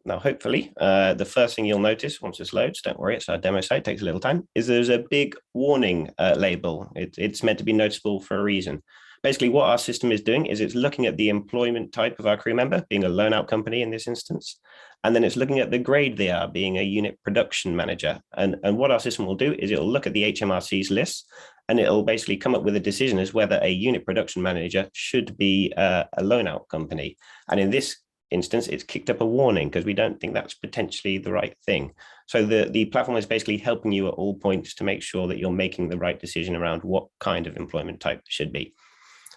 F: Now, hopefully, the first thing you'll notice once this loads, don't worry, it's our demo site, takes a little time, is there's a big warning label. It's meant to be noticeable for a reason. Basically, what our system is doing is it's looking at the employment type of our crew member, being a loan out company in this instance, and then it's looking at the grade they are, being a unit production manager. And what our system will do is it'll look at the HMRC's list, and it'll basically come up with a decision as whether a unit production manager should be a loan out company. And in this instance, it's kicked up a warning because we don't think that's potentially the right thing. So the platform is basically helping you at all points to make sure that you're making the right decision around what kind of employment type it should be.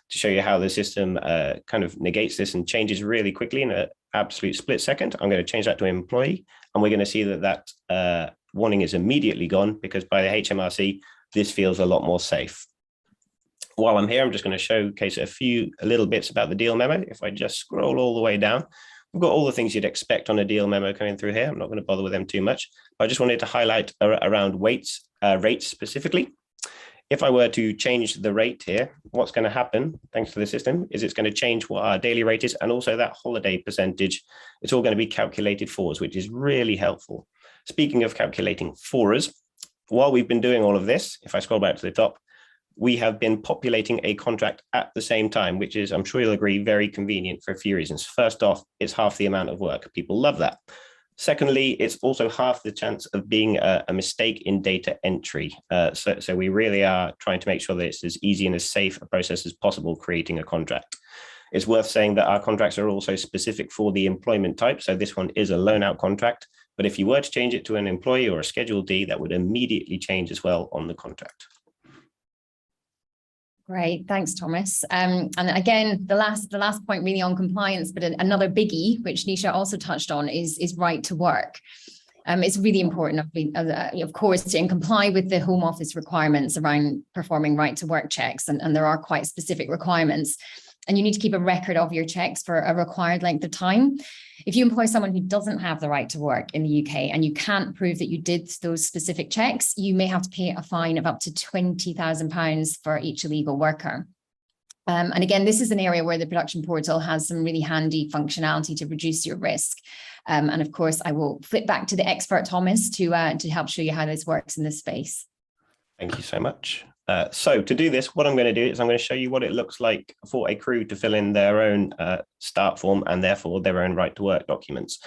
F: To show you how the system kind of negates this and changes really quickly in an absolute split second, I'm going to change that to employee, and we're going to see that warning is immediately gone because by the HMRC, this feels a lot more safe. While I'm here, I'm just going to showcase a little bits about the deal memo. If I just scroll all the way down, we've got all the things you'd expect on a deal memo coming through here. I'm not going to bother with them too much. I just wanted to highlight around rates specifically. If I were to change the rate here, what's going to happen, thanks to the system, is it's going to change what our daily rate is, and also that holiday percentage. It's all going to be calculated for us, which is really helpful. Speaking of calculating for us, while we've been doing all of this, if I scroll back to the top, we have been populating a contract at the same time, which is, I'm sure you'll agree, very convenient for a few reasons. First off, it's half the amount of work. People love that. Secondly, it's also half the chance of being a mistake in data entry. So we really are trying to make sure that it's as easy and as safe a process as possible creating a contract. It's worth saying that our contracts are also specific for the employment type. So this one is a loan out contract, but if you were to change it to an employee or a Schedule D, that would immediately change as well on the contract.
E: Great, thanks, Thomas. And again, the last point really on compliance, but another biggie, which Neisha also touched on, is right to work. It's really important, of course, to comply with the Home Office requirements around performing right to work checks, and there are quite specific requirements. And you need to keep a record of your checks for a required length of time. If you employ someone who doesn't have the right to work in the UK and you can't prove that you did those specific checks, you may have to pay a fine of up to £20,000 for each illegal worker. And again, this is an area where the production portal has some really handy functionality to reduce your risk. And of course, I will flip back to the expert, Thomas, to help show you how this works in this space.
F: Thank you so much. So to do this, what I'm going to do is I'm going to show you what it looks like for a crew to fill in their own start form and therefore their own right to work documents.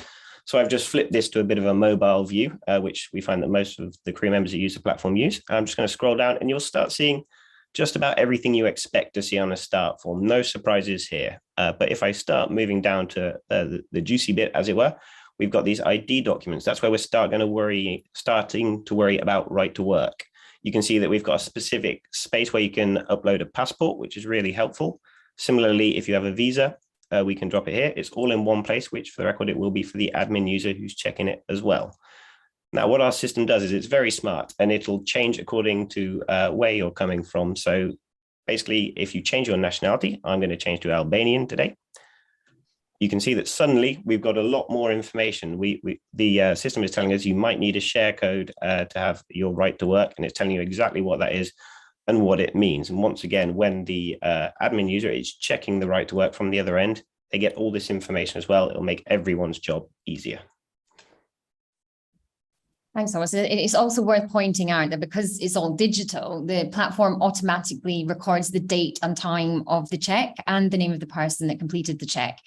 F: So I've just flipped this to a bit of a mobile view, which we find that most of the crew members that use the platform use. I'm just going to scroll down and you'll start seeing just about everything you expect to see on a start form. No surprises here. But if I start moving down to the juicy bit, as it were, we've got these ID documents. That's where we're starting to worry about right to work. You can see that we've got a specific space where you can upload a passport, which is really helpful. Similarly, if you have a visa, we can drop it here. It's all in one place, which for the record, it will be for the admin user who's checking it as well. Now, what our system does is it's very smart and it'll change according to where you're coming from. So basically, if you change your nationality, I'm going to change to Albanian today. You can see that suddenly we've got a lot more information. The system is telling us you might need a share code to have your right to work, and it's telling you exactly what that is and what it means. And once again, when the admin user is checking the right to work from the other end, they get all this information as well. It'll make everyone's job easier.
E: Thanks, Thomas. It's also worth pointing out that because it's all digital, the platform automatically records the date and time of the check and the name of the person that completed the check.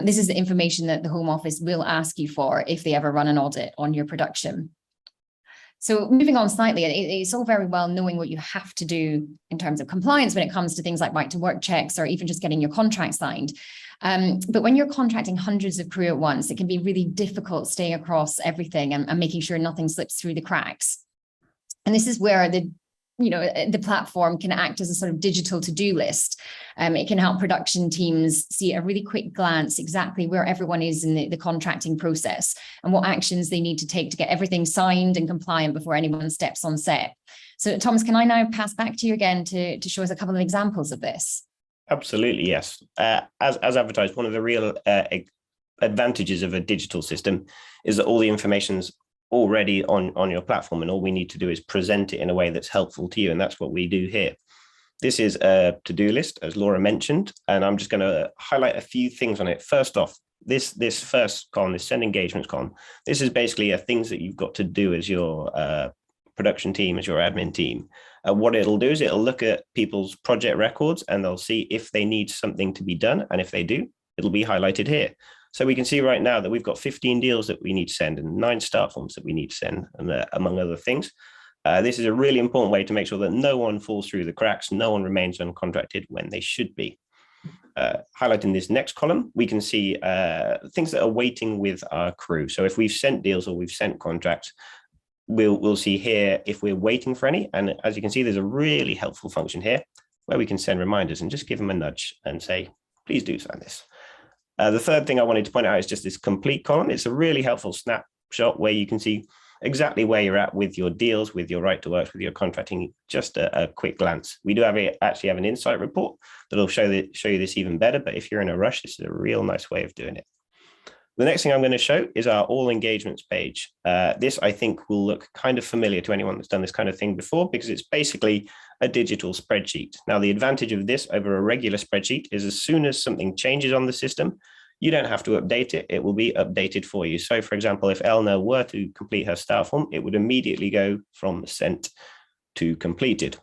E: This is the information that the Home Office will ask you for if they ever run an audit on your production. So moving on slightly, it's all very well knowing what you have to do in terms of compliance when it comes to things like right to work checks or even just getting your contract signed. But when you're contracting hundreds of crew at once, it can be really difficult staying across everything and making sure nothing slips through the cracks. And this is where the platform can act as a sort of digital to-do list. It can help production teams see at a really quick glance exactly where everyone is in the contracting process and what actions they need to take to get everything signed and compliant before anyone steps on set. So Thomas, can I now pass back to you again to show us a couple of examples of this?
F: Absolutely, yes. As advertised, one of the real advantages of a digital system is that all the information's already on your platform, and all we need to do is present it in a way that's helpful to you, and that's what we do here. This is a to-do list, as Laura mentioned, and I'm just going to highlight a few things on it. First off, this first column, this send engagements column, this is basically things that you've got to do as your production team, as your admin team. What it'll do is it'll look at people's project records and they'll see if they need something to be done. And if they do, it'll be highlighted here. So we can see right now that we've got 15 deals that we need to send and 9 start forms that we need to send, and among other things. This is a really important way to make sure that no one falls through the cracks, no one remains uncontracted when they should be. Highlighting this next column, we can see things that are waiting with our crew. So if we've sent deals or we've sent contracts, we'll see here if we're waiting for any. And as you can see, there's a really helpful function here where we can send reminders and just give them a nudge and say, please do sign this. The third thing I wanted to point out is just this complete column. It's a really helpful snapshot where you can see exactly where you're at with your deals, with your right to work, with your contracting, just a quick glance. We do actually have an insight report that'll show you this even better, but if you're in a rush, this is a real nice way of doing it. The next thing I'm going to show is our all engagements page. This, I think, will look kind of familiar to anyone that's done this kind of thing before, because it's basically a digital spreadsheet. Now, the advantage of this over a regular spreadsheet is as soon as something changes on the system, you don't have to update it. It will be updated for you. So, for example, if Elna were to complete her start form, it would immediately go from sent to completed.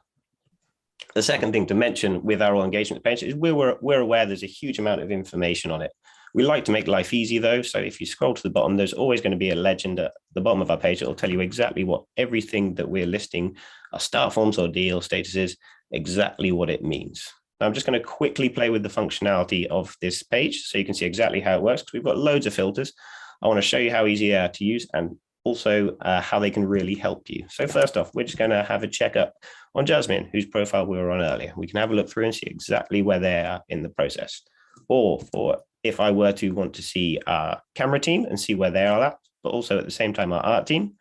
F: The second thing to mention with our all engagement page is we're aware there's a huge amount of information on it. We like to make life easy, though. So if you scroll to the bottom, there's always going to be a legend at the bottom of our page that will tell you exactly what everything that we're listing, our start forms or deal statuses, exactly what it means. Now, I'm just going to quickly play with the functionality of this page so you can see exactly how it works, because we've got loads of filters. I want to show you how easy they are to use and also how they can really help you. So first off, we're just going to have a checkup on Jasmine, whose profile we were on earlier. We can have a look through and see exactly where they are in the process. Or if I were to want to see our camera team and see where they are at, but also at the same time our art team,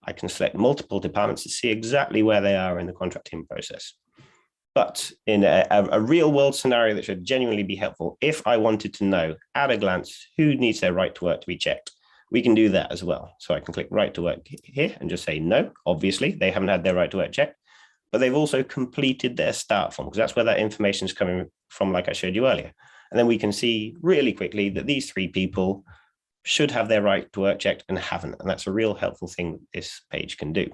F: I can select multiple departments to see exactly where they are in the contracting process. But in a real world scenario that should genuinely be helpful, if I wanted to know at a glance who needs their right to work to be checked, we can do that as well. So I can click right to work here and just say no. Obviously, they haven't had their right to work checked, but they've also completed their start form, because that's where that information is coming from, like I showed you earlier. And then we can see really quickly that these 3 people should have their right to work checked and haven't. And that's a real helpful thing this page can do.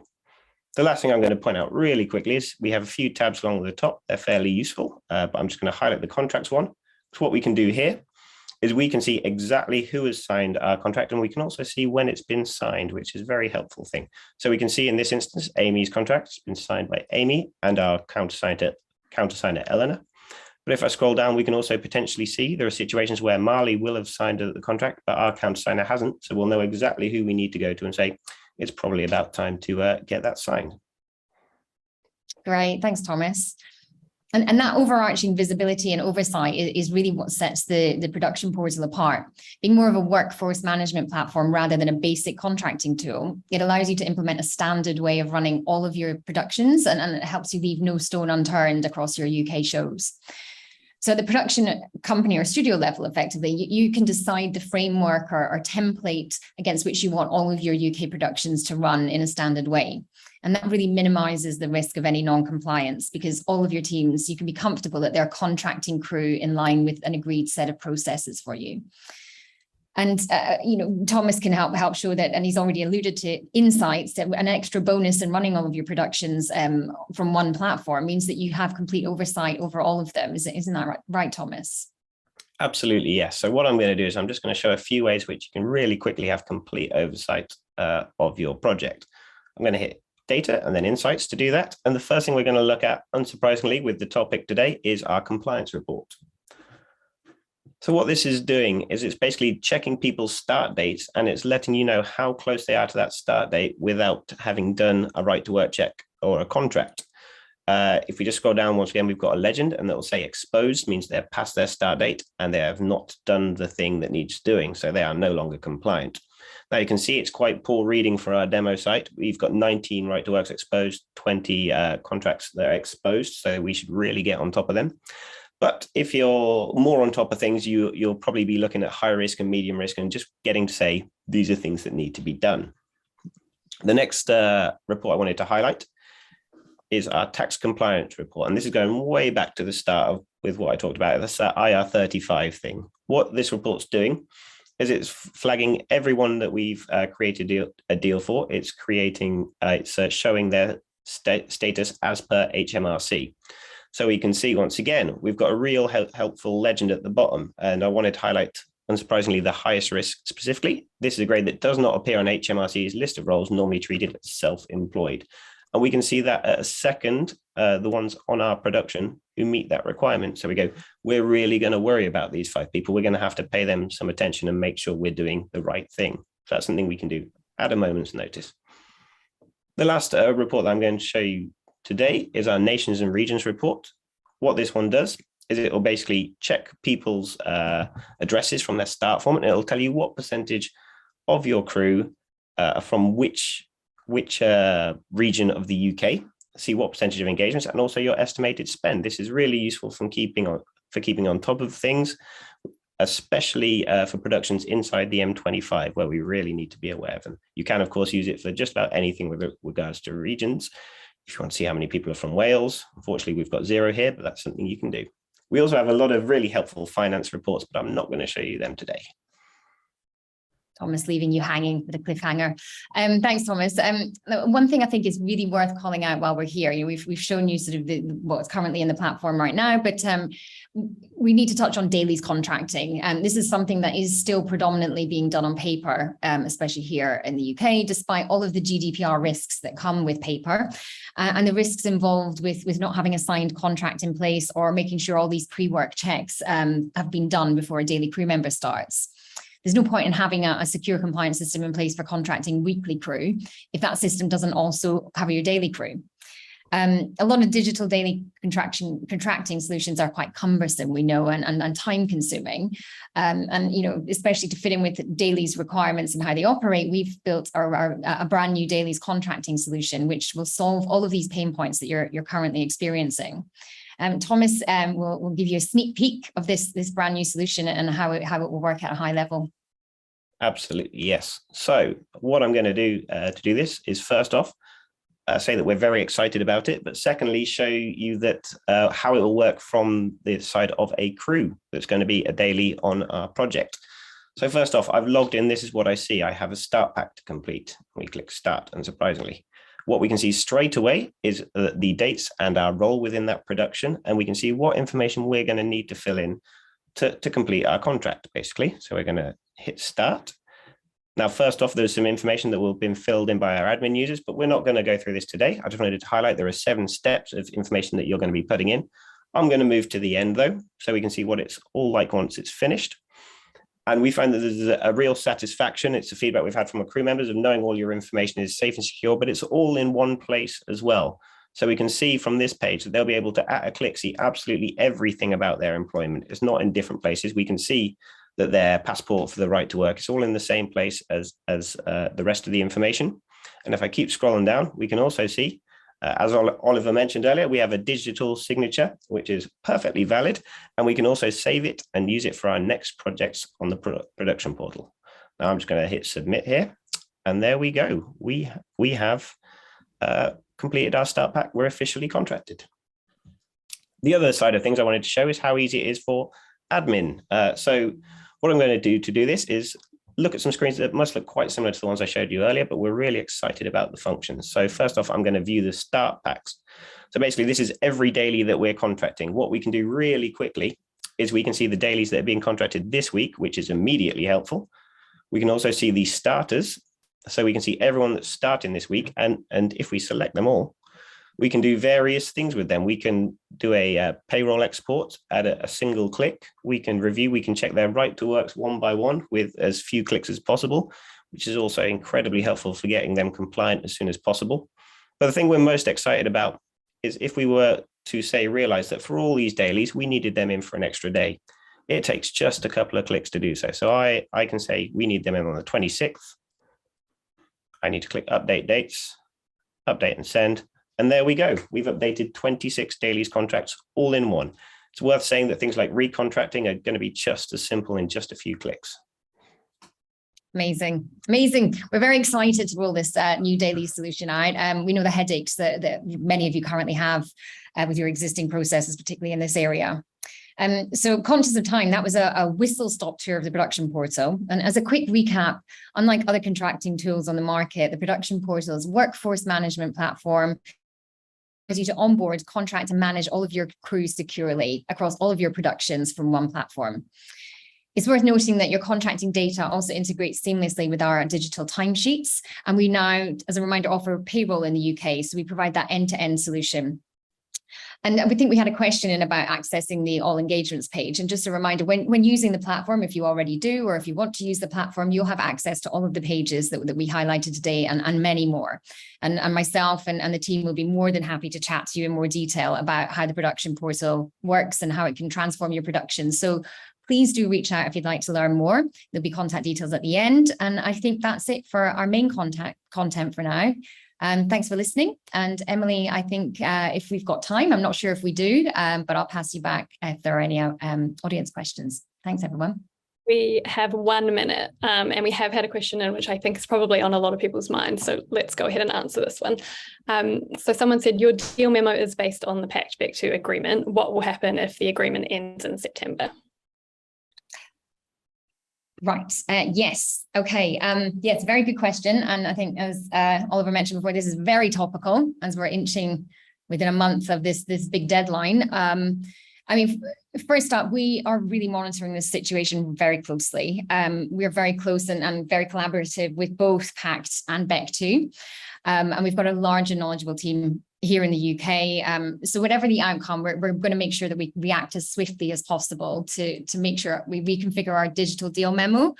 F: The last thing I'm going to point out really quickly is we have a few tabs along the top. They're fairly useful, but I'm just going to highlight the contracts one. So what we can do here is we can see exactly who has signed our contract, and we can also see when it's been signed, which is a very helpful thing. So we can see in this instance, Amy's contract has been signed by Amy and our countersigner Eleanor. But if I scroll down, we can also potentially see there are situations where Marley will have signed the contract, but our countersigner hasn't. So we'll know exactly who we need to go to and say, it's probably about time to get that signed.
E: Great, thanks, Thomas. And that overarching visibility and oversight is really what sets the production portal apart. Being more of a workforce management platform rather than a basic contracting tool, it allows you to implement a standard way of running all of your productions, and it helps you leave no stone unturned across your UK shows. So at the production company or studio level, effectively, you can decide the framework or template against which you want all of your UK productions to run in a standard way. And that really minimizes the risk of any non-compliance, because all of your teams, you can be comfortable that they're contracting crew in line with an agreed set of processes for you. And, Thomas can help show that, and he's already alluded to insights, that an extra bonus in running all of your productions from one platform means that you have complete oversight over all of them. Isn't that right, Thomas?
F: Absolutely, yes. So what I'm going to do is I'm just going to show a few ways which you can really quickly have complete oversight of your project. I'm going to hit data and then insights to do that. And the first thing we're going to look at, unsurprisingly, with the topic today is our compliance report. So what this is doing is it's basically checking people's start dates, and it's letting you know how close they are to that start date without having done a right to work check or a contract. If we just scroll down once again, we've got a legend, and that will say exposed, means they're past their start date and they have not done the thing that needs doing. So they are no longer compliant. Now you can see it's quite poor reading for our demo site. We've got 19 right to works exposed, 20 contracts that are exposed. So we should really get on top of them. But if you're more on top of things, you'll probably be looking at high risk and medium risk and just getting to say, these are things that need to be done. The next report I wanted to highlight is our tax compliance report. And this is going way back to the start with what I talked about, this IR35 thing. What this report's doing is it's flagging everyone that we've created a deal for. It's creating, it's showing their status as per HMRC. So we can see, once again, we've got a real helpful legend at the bottom. And I wanted to highlight, unsurprisingly, the highest risk specifically. This is a grade that does not appear on HMRC's list of roles normally treated as self-employed. And we can see that at a second, the ones on our production who meet that requirement. So we go, we're really going to worry about these 5 people. We're going to have to pay them some attention and make sure we're doing the right thing. So that's something we can do at a moment's notice. The last report that I'm going to show you today is our nations and regions report. What this one does is it will basically check people's addresses from their start form, and it'll tell you what percentage of your crew are from which region of the UK, see what percentage of engagements, and also your estimated spend. This is really useful for keeping on top of things, especially for productions inside the M25, where we really need to be aware of them. You can, of course, use it for just about anything with regards to regions. If you want to see how many people are from Wales, unfortunately, we've got 0 here, but that's something you can do. We also have a lot of really helpful finance reports, but I'm not going to show you them today.
E: Thomas, leaving you hanging with a cliffhanger. Thanks, Thomas. One thing I think is really worth calling out while we're here, we've shown you sort of what's currently in the platform right now, but we need to touch on dailies contracting. This is something that is still predominantly being done on paper, especially here in the UK, despite all of the GDPR risks that come with paper and the risks involved with not having a signed contract in place or making sure all these pre-work checks have been done before a daily crew member starts. There's no point in having a secure compliance system in place for contracting weekly crew if that system doesn't also cover your daily crew. A lot of digital daily contracting solutions are quite cumbersome, we know, and time consuming. And, especially to fit in with dailies requirements and how they operate, we've built a brand new dailies contracting solution, which will solve all of these pain points that you're currently experiencing. Thomas will give you a sneak peek of this brand new solution and how it will work at a high level.
F: Absolutely, yes. So what I'm going to do this is, first off, say that we're very excited about it, but secondly, show you that how it will work from the side of a crew that's going to be a daily on our project. So first off, I've logged in. This is what I see. I have a start pack to complete. We click start, and surprisingly, what we can see straight away is the dates and our role within that production, and we can see what information we're going to need to fill in to complete our contract, basically. So we're going to hit start. Now, first off, there's some information that will have been filled in by our admin users, but we're not going to go through this today. I just wanted to highlight there are 7 steps of information that you're going to be putting in. I'm going to move to the end, though, so we can see what it's all like once it's finished. And we find that there's a real satisfaction. It's the feedback we've had from our crew members of knowing all your information is safe and secure, but it's all in one place as well. So we can see from this page that they'll be able to, at a click, see absolutely everything about their employment. It's not in different places. We can see that their passport for the right to work is all in the same place as the rest of the information. And if I keep scrolling down, we can also see, as Oliver mentioned earlier, we have a digital signature, which is perfectly valid. And we can also save it and use it for our next projects on the production portal. Now I'm just going to hit submit here. And there we go. We have completed our start pack. We're officially contracted. The other side of things I wanted to show is how easy it is for admin. So what I'm going to do this is look at some screens that must look quite similar to the ones I showed you earlier, but we're really excited about the functions. So first off, I'm going to view the start packs. So basically, this is every daily that we're contracting. What we can do really quickly is we can see the dailies that are being contracted this week, which is immediately helpful. We can also see the starters. So we can see everyone that's starting this week. And if we select them all, we can do various things with them. We can do a payroll export at a single click. We can review, we can check their right to works one by one with as few clicks as possible, which is also incredibly helpful for getting them compliant as soon as possible. But the thing we're most excited about is if we were to say, realize that for all these dailies, we needed them in for an extra day. It takes just a couple of clicks to do so. So I can say we need them in on the 26th. I need to click update dates, update and send. And there we go. We've updated 26 dailies contracts all in one. It's worth saying that things like recontracting are going to be just as simple in just a few clicks.
E: Amazing. Amazing. We're very excited to roll this new daily solution out. We know the headaches that many of you currently have with your existing processes, particularly in this area. So conscious of time, that was a whistle-stop tour of the production portal. And as a quick recap, unlike other contracting tools on the market, the production portal is a workforce management platform you to onboard, contract, and manage all of your crews securely across all of your productions from one platform. It's worth noting that your contracting data also integrates seamlessly with our digital timesheets. And we now, as a reminder, offer payroll in the UK. So we provide that end-to-end solution. And we think we had a question in about accessing the all engagements page. And just a reminder, when using the platform, if you already do, or if you want to use the platform, you'll have access to all of the pages that we highlighted today and many more. And myself and the team will be more than happy to chat to you in more detail about how the production portal works and how it can transform your production. So please do reach out if you'd like to learn more. There'll be contact details at the end. And I think that's it for our main content for now. Thanks for listening. And Emily, I think if we've got time, I'm not sure if we do, but I'll pass you back if there are any audience questions. Thanks, everyone.
B: We have 1 minute and we have had a question in which I think is probably on a lot of people's minds. So let's go ahead and answer this one. So someone said, your deal memo is based on the Pact Back 2 agreement. What will happen if the agreement ends in September?
E: Right. Yes. Okay. Yeah, it's a very good question. And I think, as Oliver mentioned before, this is very topical as we're inching within a month of this big deadline. I mean, first up, we are really monitoring this situation very closely. We are very close and very collaborative with both Pact and Back 2. And we've got a large and knowledgeable team here in the UK. So whatever the outcome, we're going to make sure that we react as swiftly as possible to make sure we reconfigure our digital deal memo.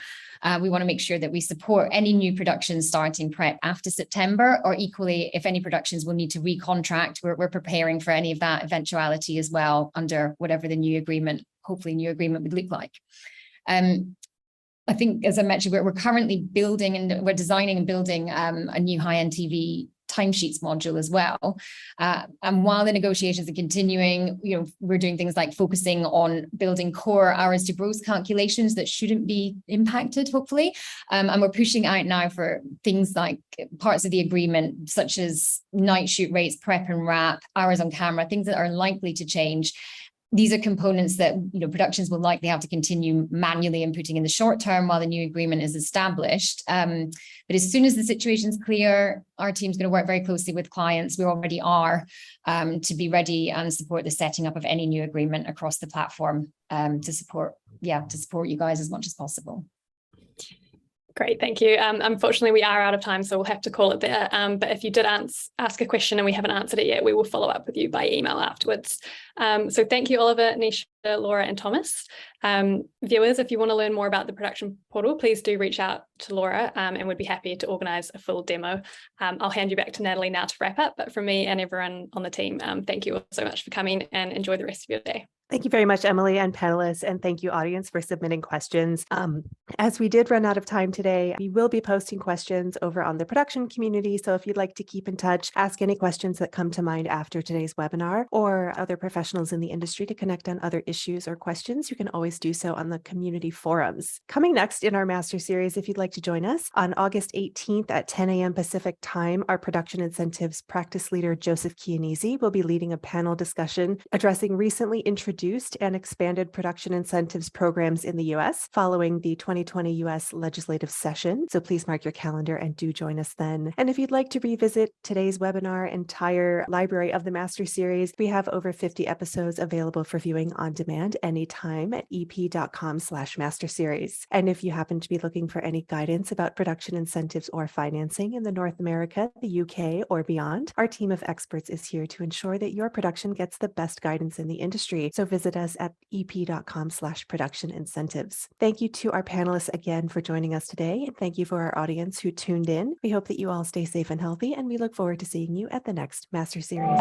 E: We want to make sure that we support any new productions starting prep after September, or equally, if any productions will need to recontract, we're preparing for any of that eventuality as well under whatever the new agreement, hopefully new agreement would look like. I think, as I mentioned, we're currently building and we're designing and building a new high-end TV timesheets module as well. And while the negotiations are continuing, we're doing things like focusing on building core hours to gross calculations that shouldn't be impacted, hopefully. And we're pushing out now for things like parts of the agreement, such as night shoot rates, prep and wrap, hours on camera, things that are likely to change. These are components that productions will likely have to continue manually inputting in the short term while the new agreement is established. But as soon as the situation's clear, our team's going to work very closely with clients. We already are to be ready and support the setting up of any new agreement across the platform to support you guys as much as possible.
B: Great, thank you. Unfortunately, we are out of time, so we'll have to call it there. But if you did ask a question and we haven't answered it yet, we will follow up with you by email afterwards. So thank you, Oliver, Neisha, Laura, and Thomas. Viewers, if you want to learn more about the production portal, please do reach out to Laura and we'd be happy to organise a full demo. I'll hand you back to Natalie now to wrap up, but from me and everyone on the team, thank you all so much for coming and enjoy the rest of your day.
A: Thank you very much, Emily and panelists, and thank you, audience, for submitting questions. As we did run out of time today, we will be posting questions over on the production community. So if you'd like to keep in touch, ask any questions that come to mind after today's webinar, or other professionals in the industry to connect on other issues or questions, you can always do so on the community forums. Coming next in our Master Series, if you'd like to join us, on August 18th at 10 a.m. Pacific time, our production incentives practice leader, Joseph Chianese, will be leading a panel discussion addressing recently introduced and expanded production incentives programs in the U.S. following the 2020 U.S. legislative session. So please mark your calendar and do join us then. And if you'd like to revisit today's webinar, entire library of the Master Series, we have over 50 episodes available for viewing on demand anytime at ep.com/masterseries. And if you happen to be looking for any guidance about production incentives or financing in the North America, the UK, or beyond, our team of experts is here to ensure that your production gets the best guidance in the industry. So visit us at ep.com/production incentives. Thank you to our panelists again for joining us today. And thank you for our audience who tuned in. We hope that you all stay safe and healthy, and we look forward to seeing you at the next Master Series.